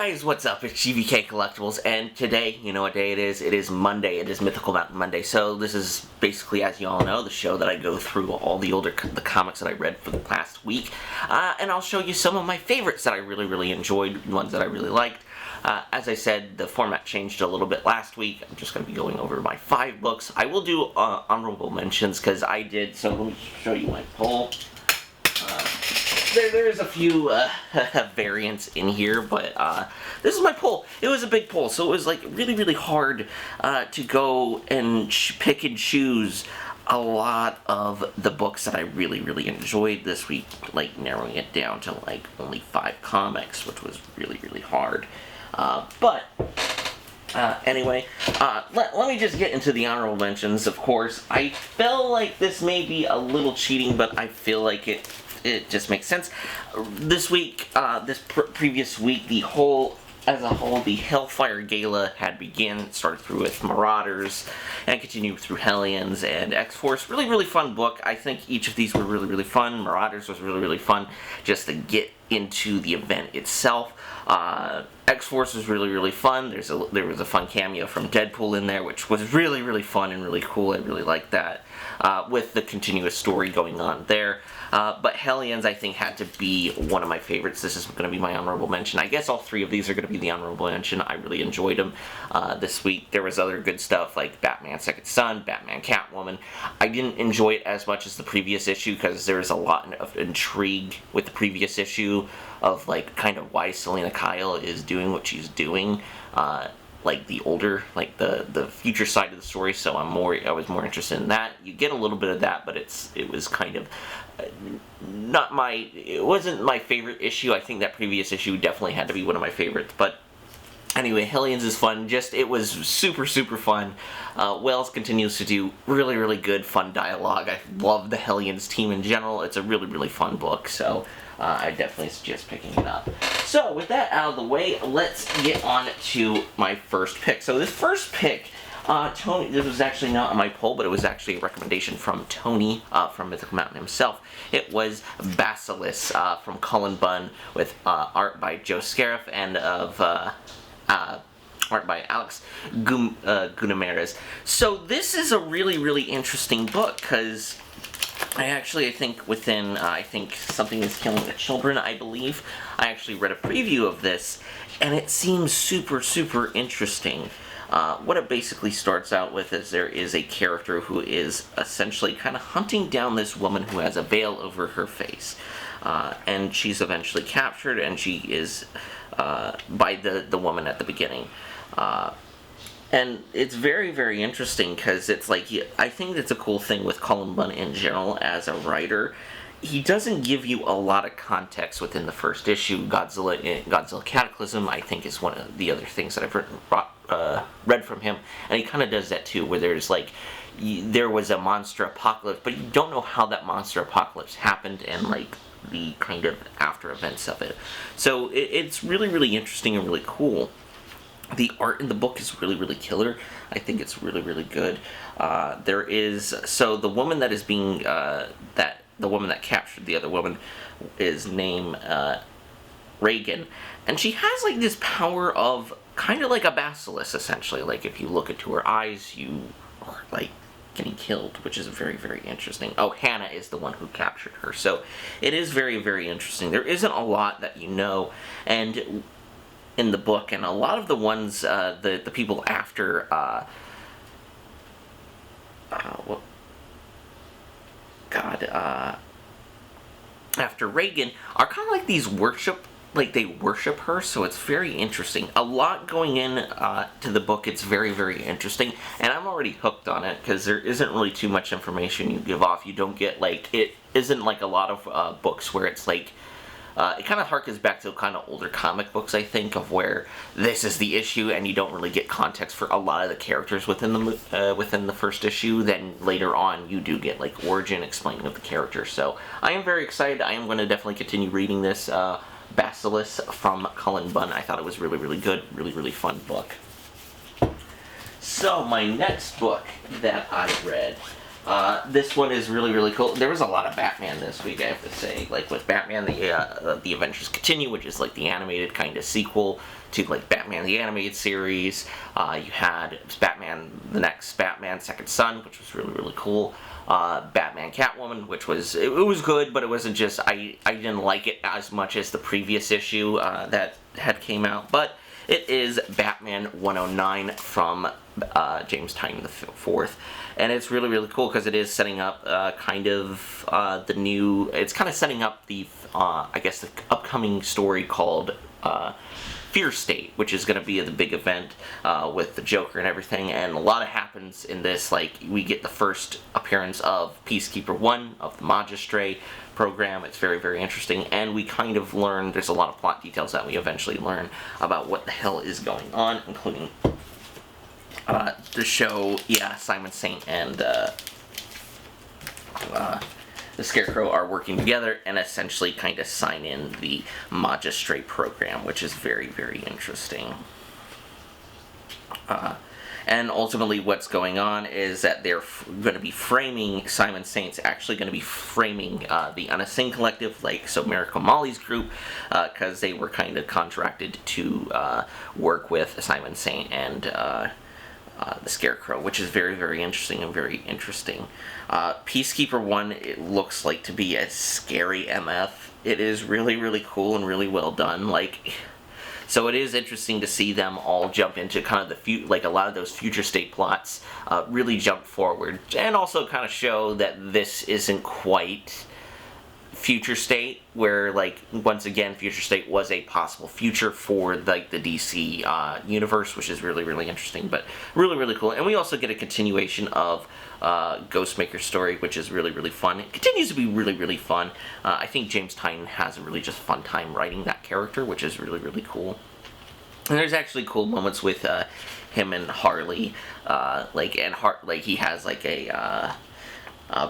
guys, what's up? It's GVKcollectibles, and today, you know what day it is? It is Monday. It is Mythical Mountain Monday. So this is basically, as you all know, the show that I go through all the comics that I read for the past week, and I'll show you some of my favorites that I really enjoyed, ones that I really liked. As I said, the format changed a little bit last week. I'm just going to be going over my 5 books. I will do honorable mentions because I did. So let me show you my poll. There's a few variants in here, but this is my poll. It was a big poll, so it was like really hard to go and pick and choose a lot of the books that I really enjoyed this week, like narrowing it down to like only 5 comics, which was really hard. Anyway, let me just get into the honorable mentions. Of course, I feel like this may be a little cheating, but I feel like it just makes sense. This week, previous week, as a whole, the Hellfire Gala had begun. It started through with Marauders, and continued through Hellions and X-Force. Really fun book. I think each of these were really fun. Marauders was really fun just to get into the event itself. X-Force was really fun. There was a fun cameo from Deadpool in there, which was really fun and really cool. I really liked that, with the continuous story going on there. But Hellions, I think, had to be one of my favorites. This is going to be my honorable mention. I guess all 3 of these are going to be the honorable mention. I really enjoyed them this week. There was other good stuff like Batman Second Son, Batman Catwoman. I didn't enjoy it as much as the previous issue because there was a lot of intrigue with the previous issue of like kind of why Selena Kyle is doing what she's doing. Like the older, like the future side of the story, so I was more interested in that. You get a little bit of that, but it was kind of it wasn't my favorite issue. I think that previous issue definitely had to be one of my favorites, but anyway, Hellions is fun. It was super fun. Wells continues to do really good, fun dialogue. I love the Hellions team in general. It's a really fun book, so I definitely suggest picking it up. So, with that out of the way, let's get on to my first pick. So, this first pick, Tony, this was actually not on my poll, but it was actually a recommendation from Tony, from Mythical Mountain himself. It was Basilisk, from Cullen Bunn, with art by Joe Scariff and of art by Alex Guimarães. So, this is a really interesting book, because I think within, Something is Killing the Children, I believe, I actually read a preview of this, and it seems super interesting. What it basically starts out with is there is a character who is essentially kind of hunting down this woman who has a veil over her face. And she's eventually captured, and she is by the woman at the beginning. And it's very interesting because it's like, I think that's a cool thing with Cullen Bunn in general as a writer. He doesn't give you a lot of context within the first issue. Godzilla Cataclysm, I think, is one of the other things that I've read from him. And he kind of does that too, where there's like, there was a monster apocalypse, but you don't know how that monster apocalypse happened and like the kind of after events of it. So it's really interesting and really cool. The art in the book is really killer. I think it's really good. The woman that is being the woman that captured the other woman is named Reagan, and she has like this power of kind of like a basilisk, essentially. Like if you look into her eyes, you are like getting killed, which is very interesting. Oh, Hannah is the one who captured her, so it is very interesting. There isn't a lot that you know, and in the book, and a lot of the ones, the people after, after Reagan are kind of like these they worship her, so it's very interesting. A lot going in to the book. It's very interesting, and I'm already hooked on it because there isn't really too much information you give off. You don't get like, it isn't like a lot of books where it's like, it kind of harkens back to kind of older comic books, I think, of where this is the issue and you don't really get context for a lot of the characters within the first issue. Then later on, you do get like origin explaining of the characters. So I am very excited. I am going to definitely continue reading this Basilisk from Cullen Bunn. I thought it was really good, really fun book. So my next book that I read This one is really, really cool. There was a lot of Batman this week, I have to say. Like, with Batman, the Adventures Continue, which is like the animated kind of sequel to like Batman the Animated Series. You had Batman, the next Batman, Second Son, which was really, really cool. Batman Catwoman, which was, it was good, but it wasn't just, I didn't like it as much as the previous issue that had came out. But it is Batman 109 from James Tynion IV. And it's really, really cool because it is setting up kind of the new, it's kind of setting up the, I guess, the upcoming story called Fear State, which is going to be the big event with the Joker and everything. And a lot happens in this. Like, we get the first appearance of Peacekeeper 1 of the Magistrate program. It's very, very interesting. And we kind of learn, there's a lot of plot details that we eventually learn about what the hell is going on, including the show, Simon Saint and the Scarecrow are working together and essentially kind of sign in the Magistrate program, which is very, very interesting. And ultimately what's going on is that they're going to be framing, Simon Saint's actually going to be framing the Unseen Collective, like, so Miracle Molly's group, because they were kind of contracted to work with Simon Saint and the Scarecrow, which is very, very interesting and very interesting. Peacekeeper 1, it looks like to be a scary MF. It is really, really cool and really well done. Like, so it is interesting to see them all jump into kind of the like a lot of those future state plots, really jump forward, and also kind of show that this isn't quite Future State, where, like, once again, Future State was a possible future for, like, the DC universe, which is really, really interesting, but really, really cool. And we also get a continuation of Ghostmaker's story, which is really, really fun. It continues to be really, really fun. I think James Tynion has a really just fun time writing that character, which is really, really cool. And there's actually cool moments with him and Harley, like he has, like, a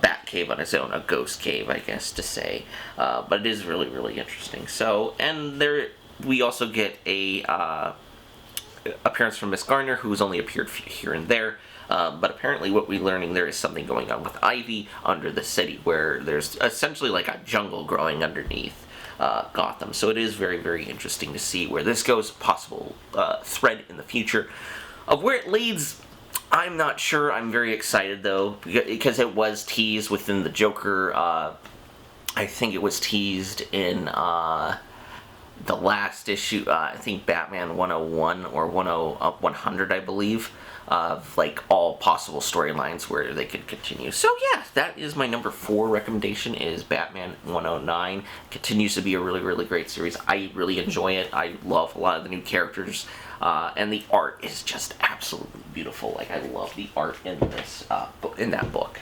bat cave on his own, a ghost cave, I guess to say, but it is really, really interesting. So, and there we also get a appearance from Miss Garner, who's only appeared here and there, but apparently what we're learning, there is something going on with Ivy under the city, where there's essentially like a jungle growing underneath Gotham. So it is very, very interesting to see where this goes, possible thread in the future. Of where it leads, I'm not sure. I'm very excited, though, because it was teased within the Joker. I think it was teased in the last issue, I think Batman 101 or 100, I believe, of, like, all possible storylines where they could continue. So, yeah, that is my number 4 recommendation, is Batman 109. Continues to be a really, really great series. I really enjoy it. I love a lot of the new characters. And the art is just absolutely beautiful. Like, I love the art in this in that book.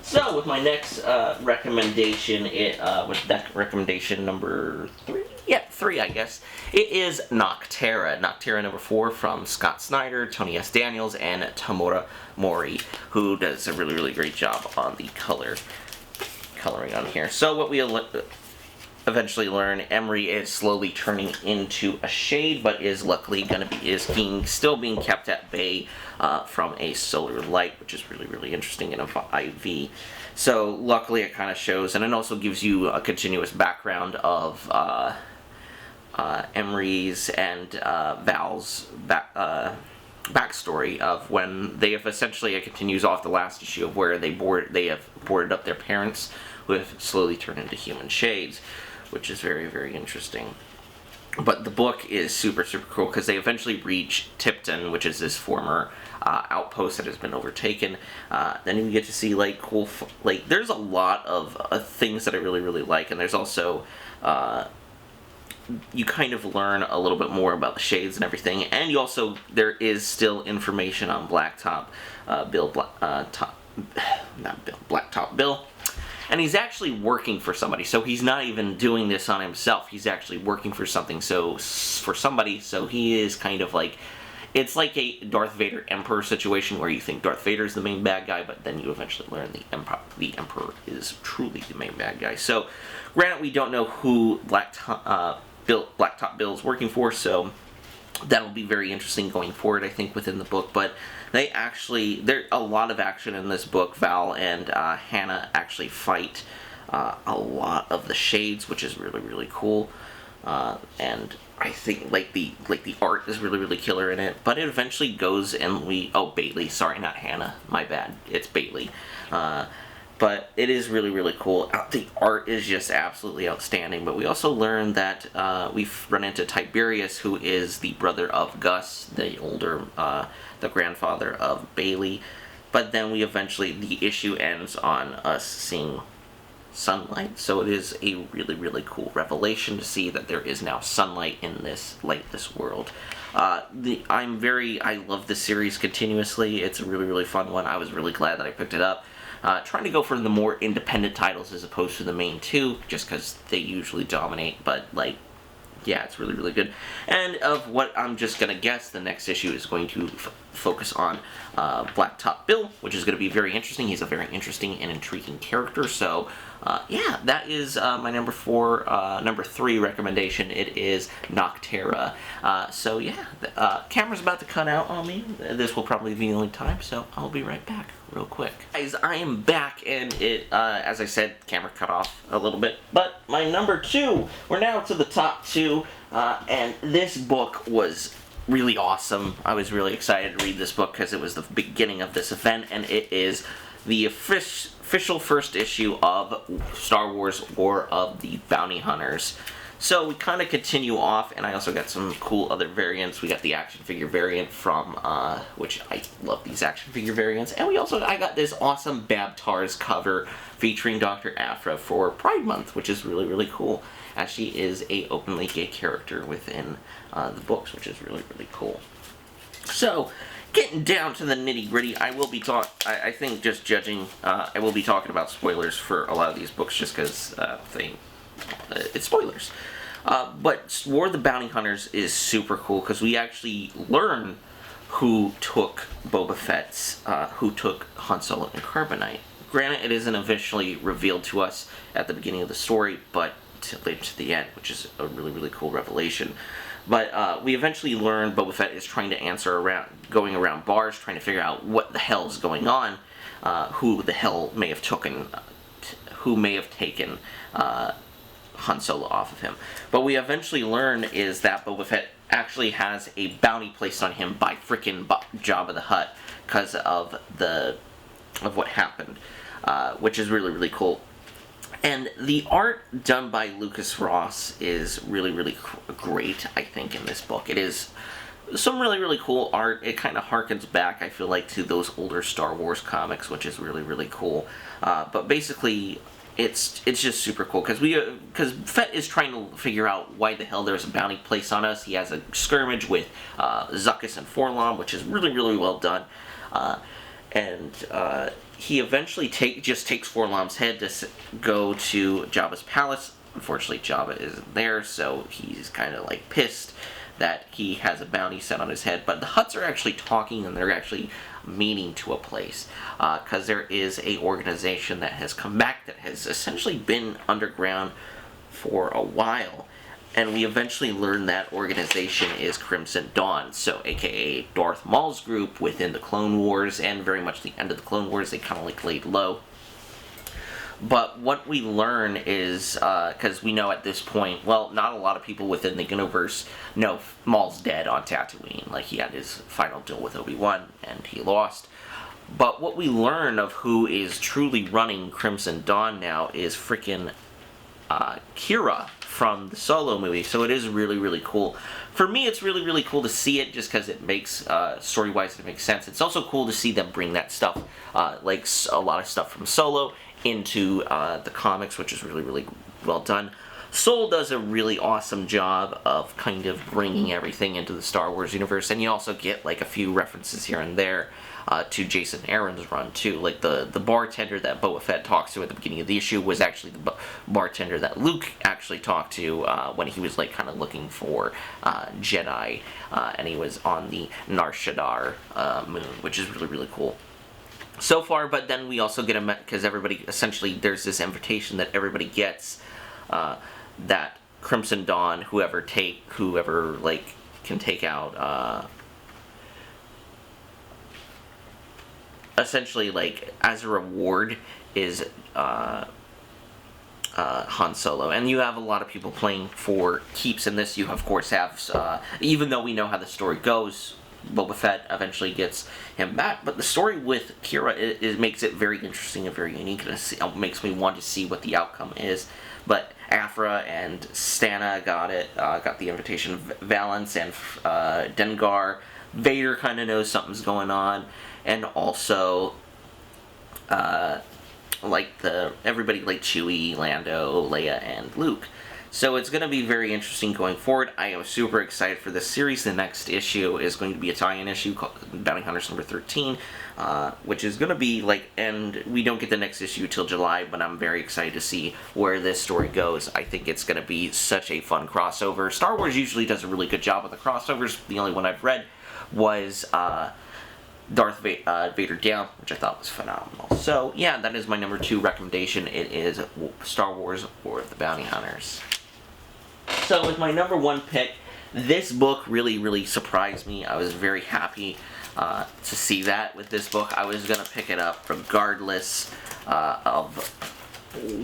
So, with my next recommendation, with that recommendation number 3? Yeah, 3, I guess. It is Nocterra. Nocterra number 4 from Scott Snyder, Tony S. Daniels, and Tamura Mori, who does a really, really great job on the coloring on here. So, what we eventually learn, Emery is slowly turning into a shade, but is luckily still being kept at bay from a solar light, which is really, really interesting in an IV. So luckily it kind of shows, and it also gives you a continuous background of Emery's and Val's backstory of when they have essentially, it continues off the last issue of where they have boarded up their parents, who have slowly turned into human shades, which is very, very interesting. But the book is super, super cool because they eventually reach Tipton, which is this former outpost that has been overtaken. Then you get to see, like, cool, there's a lot of things that I really, really like, and there's also you kind of learn a little bit more about the shades and everything, and you also, there is still information on Blacktop Bill. And he's actually working for somebody, so he's not even doing this on himself. He's actually working for something, for somebody, so he is kind of like, it's like a Darth Vader Emperor situation where you think Darth Vader is the main bad guy, but then you eventually learn the Emperor is truly the main bad guy. So, granted, we don't know who Blacktop Bill is working for, so that'll be very interesting going forward, I think, within the book. But there's a lot of action in this book. Val and Hannah actually fight a lot of the shades, which is really, really cool. And I think like the art is really, really killer in it. But it eventually goes and Bailey, sorry, not Hannah, my bad, it's Bailey. But it is really, really cool. The art is just absolutely outstanding. But we also learn that we've run into Tiberius, who is the brother of Gus, the grandfather of Bailey. But then the issue ends on us seeing sunlight. So it is a really, really cool revelation to see that there is now sunlight in this world. I love this series continuously. It's a really, really fun one. I was really glad that I picked it up. Trying to go for the more independent titles as opposed to the main two, just because they usually dominate, but yeah, it's really, really good. And of what I'm just going to guess, the next issue is going to focus on Blacktop Bill, which is going to be very interesting. He's a very interesting and intriguing character, so yeah, that is my number 3 recommendation. It is Noctera. So yeah, camera's about to cut out on me. This will probably be the only time, so I'll be right back real quick. Guys, I am back, and as I said, camera cut off a little bit, but my number 2, we're now to the top 2, and this book was really awesome. I was really excited to read this book because it was the beginning of this event, and it is the official first issue of Star Wars War of the Bounty Hunters. So we kind of continue off, and I also got some cool other variants. We got the action figure variant from, which I love these action figure variants, and I got this awesome Babtars cover featuring Dr. Aphra for Pride Month, which is really, really cool, as she is a openly gay character within the books, which is really, really cool. So, getting down to the nitty-gritty, I will be I think just judging, I will be talking about spoilers for a lot of these books just because it's spoilers. But War of the Bounty Hunters is super cool because we actually learn who took Boba Fett's, who took Han Solo and Carbonite. Granted, it isn't officially revealed to us at the beginning of the story, but later to the end, which is a really, really cool revelation. But we eventually learn Boba Fett is trying to going around bars, trying to figure out what the hell is going on, who the hell may have taken Han Solo off of him. But we eventually learn is that Boba Fett actually has a bounty placed on him by frickin' Jabba the Hutt because of what happened, which is really, really cool. And the art done by Lucas Ross is really, really great, I think, in this book. It is some really, really cool art. It kind of harkens back, I feel like, to those older Star Wars comics, which is really, really cool. But basically, it's just super cool, because Fett is trying to figure out why the hell there's a bounty placed on us. He has a skirmish with Zuckuss and Forlom, which is really, really well done. He eventually just takes Forlom's head to go to Jabba's palace. Unfortunately, Jabba isn't there, so he's kind of like pissed that he has a bounty set on his head. But the Hutts are actually talking, and they're actually meeting to a place, because there is a organization that has come back that has essentially been underground for a while. And we eventually learn that organization is Crimson Dawn, so aka Darth Maul's group within the Clone Wars, and very much the end of the Clone Wars, they kind of like laid low. But what we learn is, because we know at this point, well, not a lot of people within the universe know Maul's dead on Tatooine. Like, he had his final duel with Obi-Wan, and he lost. But what we learn of who is truly running Crimson Dawn now is frickin' Kira from the Solo movie, so it is really, really cool. For me, it's really, really cool to see it just because it makes, story-wise, it makes sense. It's also cool to see them bring that stuff, like a lot of stuff from Solo, into the comics, which is really, really well done. Soule does a really awesome job of kind of bringing everything into the Star Wars universe, and you also get like a few references here and there to Jason Aaron's run too. Like the bartender that Boba Fett talks to at the beginning of the issue was actually the bartender that Luke actually talked to when he was like kind of looking for Jedi, and he was on the Nar Shaddaa moon, which is really, really cool. So far, but then we also get because everybody, essentially, there's this invitation that everybody gets, that Crimson Dawn, whoever can take out essentially, like, as a reward is Han Solo. And you have a lot of people playing for keeps in this. You, of course, have, even though we know how the story goes, Boba Fett eventually gets him back. But the story with Kira it makes it very interesting and very unique, and it makes me want to see what the outcome is. But Afra and Stana got it, got the invitation. Valance and Dengar. Vader kind of knows something's going on. And also, everybody like Chewie, Lando, Leia, and Luke. So it's going to be very interesting going forward. I am super excited for this series. The next issue is going to be a tie-in issue called Bounty Hunters number 13, which is going to be and we don't get the next issue till July, but I'm very excited to see where this story goes. I think it's going to be such a fun crossover. Star Wars usually does a really good job with the crossovers. The only one I've read was Darth Vader Down, which I thought was phenomenal. So, yeah, that is my number 2 recommendation. It is Star Wars War of the Bounty Hunters. So, with my number 1 pick, this book really, really surprised me. I was very happy to see that with this book. I was going to pick it up regardless of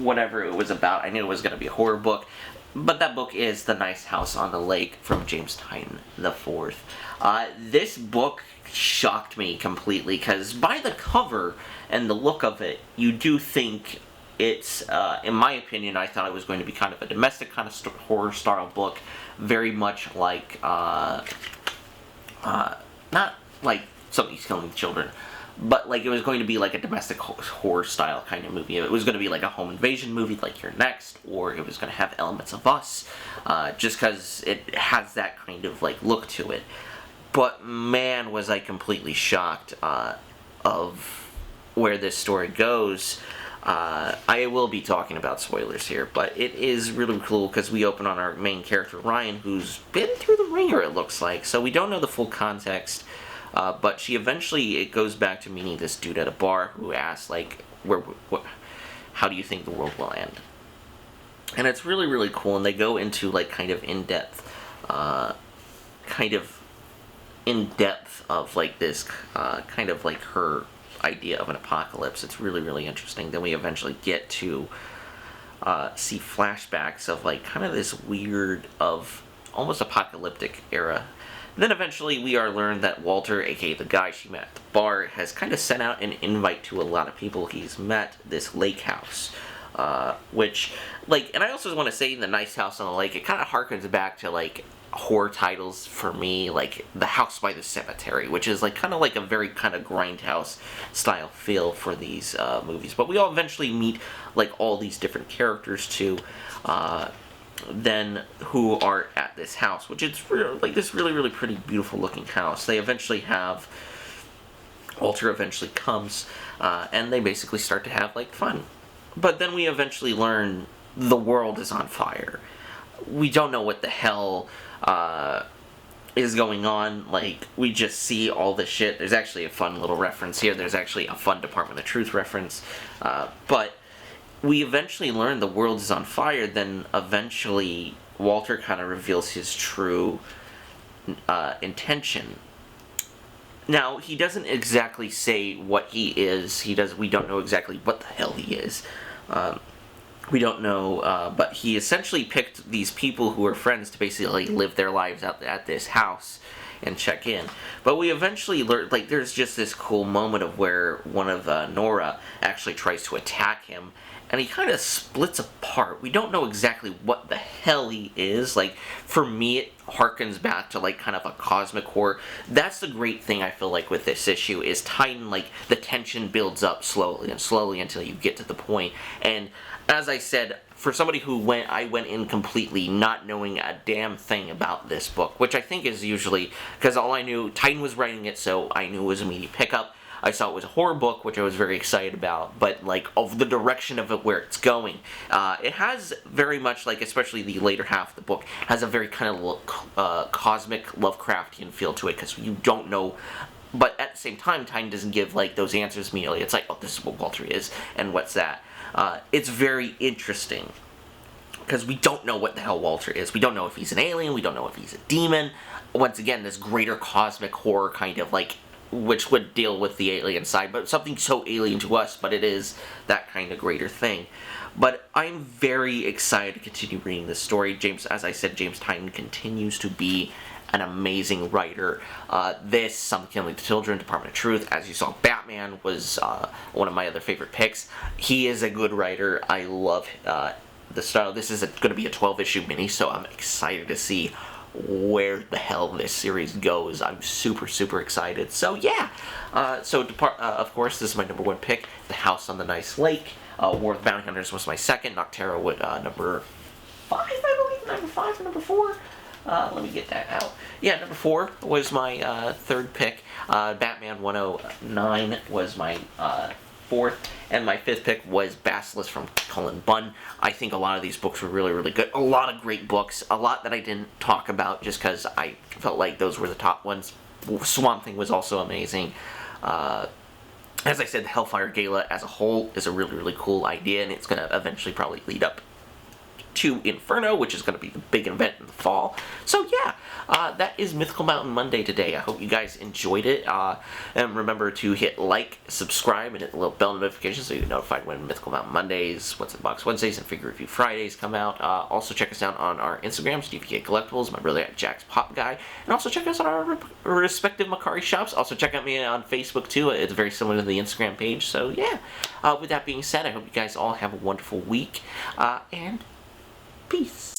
whatever it was about. I knew it was going to be a horror book. But that book is The Nice House on the Lake from James Tynion IV. This book shocked me completely, because by the cover and the look of it, you do think it's, in my opinion, I thought it was going to be kind of a domestic kind of horror style book, very much like, not like Somebody's Killing Children, but like it was going to be like a domestic horror style kind of movie. It was going to be like a home invasion movie like You're Next, or it was going to have elements of Us, just because it has that kind of like look to it. But man, was I completely shocked of where this story goes. I will be talking about spoilers here, but it is really cool because we open on our main character, Ryan, who's been through the ringer, it looks like. So we don't know the full context, but she eventually, it goes back to meeting this dude at a bar who asks, like, how do you think the world will end? And it's really, really cool, and they go into, like, kind of in-depth of like this kind of like her idea of an apocalypse. It's really, really interesting. Then we eventually get to see flashbacks of like kind of this weird of almost apocalyptic era. Then eventually we are learned that Walter, aka the guy she met at the bar, has kind of sent out an invite to a lot of people he's met, this lake house. Which, like, and I also want to say The Nice House on the Lake, it kind of harkens back to, like, horror titles for me, like The House by the Cemetery, which is, like, kind of like a very kind of grindhouse style feel for these movies. But we all eventually meet, like, all these different characters, too, then who are at this house, which is, like, this really, really pretty, beautiful-looking house. They eventually have... Walter eventually comes, and they basically start to have, like, fun. But then we eventually learn the world is on fire. We don't know what the hell is going on. Like, we just see all this shit. There's actually a fun little reference here. There's actually a fun Department of Truth reference. But we eventually learn the world is on fire. Then eventually Walter kind of reveals his true intention. Now, he doesn't exactly say what he is. We don't know exactly what the hell he is. We don't know, but he essentially picked these people who are friends to basically live their lives out at this house and check in. But we eventually learn, like, there's just this cool moment of where one of Nora actually tries to attack him, and he kind of splits apart. We don't know exactly what the hell he is. Like, for me, it harkens back to, like, kind of a cosmic horror. That's the great thing, I feel like, with this issue, is Titan, like, the tension builds up slowly and slowly until you get to the point. And as I said, for somebody who I went in completely not knowing a damn thing about this book, which I think is usually, because all I knew, Titan was writing it, so I knew it was a meaty pickup. I saw it was a horror book, which I was very excited about, but, like, of the direction of it, where it's going. It has very much, like, especially the later half of the book, has a very kind of cosmic Lovecraftian feel to it, because you don't know, but at the same time, Titan doesn't give, like, those answers immediately. It's like, oh, this is what Walter is, and what's that? It's very interesting. because we don't know what the hell Walter is. We don't know if he's an alien, we don't know if he's a demon. Once again, this greater cosmic horror kind of like, which would deal with the alien side, but something so alien to us, but it is that kind of greater thing. But I'm very excited to continue reading this story. James, as I said, James Tynion continues to be an amazing writer. This, Some Killing the Children, Department of Truth, as you saw, Batman was one of my other favorite picks. He is a good writer. I love the style. This is going to be a 12-issue mini, so I'm excited to see where the hell this series goes. I'm super, super excited. So yeah, of course, this is my number 1 pick, The House on the Nice Lake. War of the Bounty Hunters was my second. Nocterra with number 5, I believe. Number 5 or number 4? Let me get that out. Yeah, number 4 was my third pick. Batman 109 was my 4th. And my 5th pick was Basilisk from Cullen Bunn. I think a lot of these books were really, really good. A lot of great books. A lot that I didn't talk about just because I felt like those were the top ones. Swamp Thing was also amazing. As I said, the Hellfire Gala as a whole is a really, really cool idea, and it's going to eventually probably lead up to Inferno, which is going to be the big event in the fall. So yeah, that is Mythical Mountain Monday today. I hope you guys enjoyed it. And remember to hit like, subscribe, and hit the little bell notification so you get notified when Mythical Mountain Mondays, What's in the Box Wednesdays, and Figure Review Fridays come out. Also check us out on our Instagrams, GVKcollectibles, my brother at Jack's Pop Guy, and also check us out on our respective Mercari shops. Also check out me on Facebook too. It's very similar to the Instagram page. So yeah, with that being said, I hope you guys all have a wonderful week, and peace.